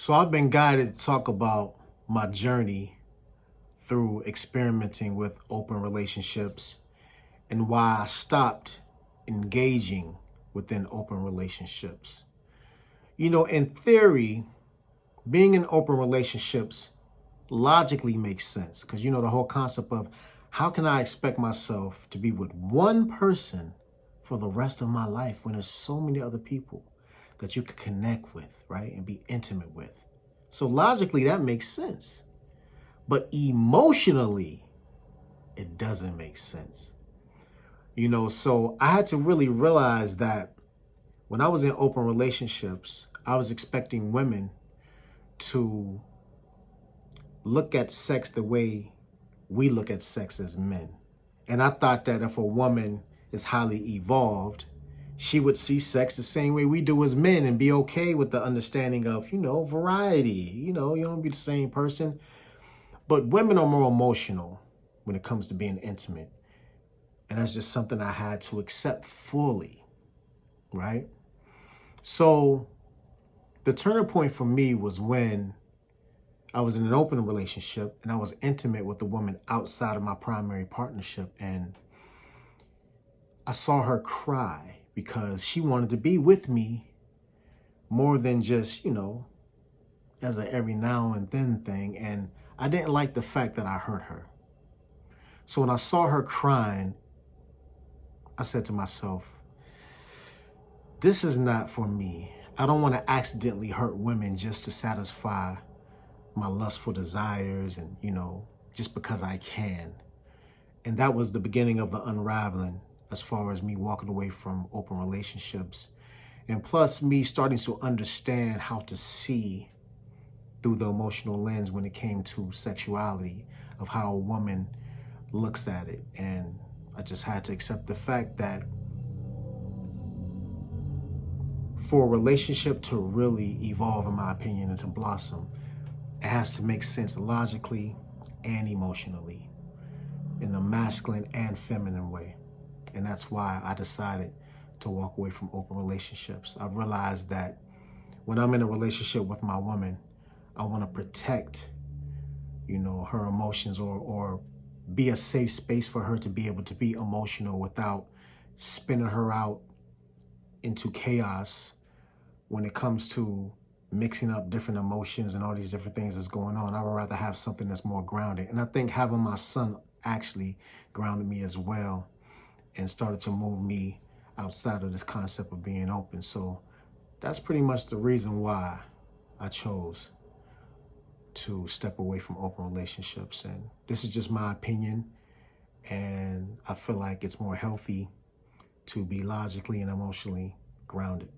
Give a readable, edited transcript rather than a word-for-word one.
So I've been guided to talk about my journey through experimenting with open relationships and why I stopped engaging within open relationships. In theory, being in open relationships logically makes sense because, the whole concept of how can I expect myself to be with one person for the rest of my life when there's so many other people that you could connect with, right? And be intimate with. So logically, that makes sense. But emotionally, it doesn't make sense. So I had to really realize that when I was in open relationships, I was expecting women to look at sex the way we look at sex as men. And I thought that if a woman is highly evolved, she would see sex the same way we do as men and be okay with the understanding of, variety. You don't be the same person. But women are more emotional when it comes to being intimate. And that's just something I had to accept fully, right? So the turning point for me was when I was in an open relationship and I was intimate with a woman outside of my primary partnership. And I saw her cry because she wanted to be with me more than just, as a every now and then thing. And I didn't like the fact that I hurt her. So when I saw her crying, I said to myself, this is not for me. I don't want to accidentally hurt women just to satisfy my lustful desires and, just because I can. And that was the beginning of the unraveling as far as me walking away from open relationships. And plus me starting to understand how to see through the emotional lens when it came to sexuality, of how a woman looks at it. And I just had to accept the fact that for a relationship to really evolve, in my opinion, and to blossom, it has to make sense logically and emotionally in a masculine and feminine way. And that's why I decided to walk away from open relationships. I've realized that when I'm in a relationship with my woman, I want to protect, her emotions or be a safe space for her to be able to be emotional without spinning her out into chaos when it comes to mixing up different emotions and all these different things that's going on. I would rather have something that's more grounded. And I think having my son actually grounded me as well and started to move me outside of this concept of being open. So that's pretty much the reason why I chose to step away from open relationships. And this is just my opinion. And I feel like it's more healthy to be logically and emotionally grounded.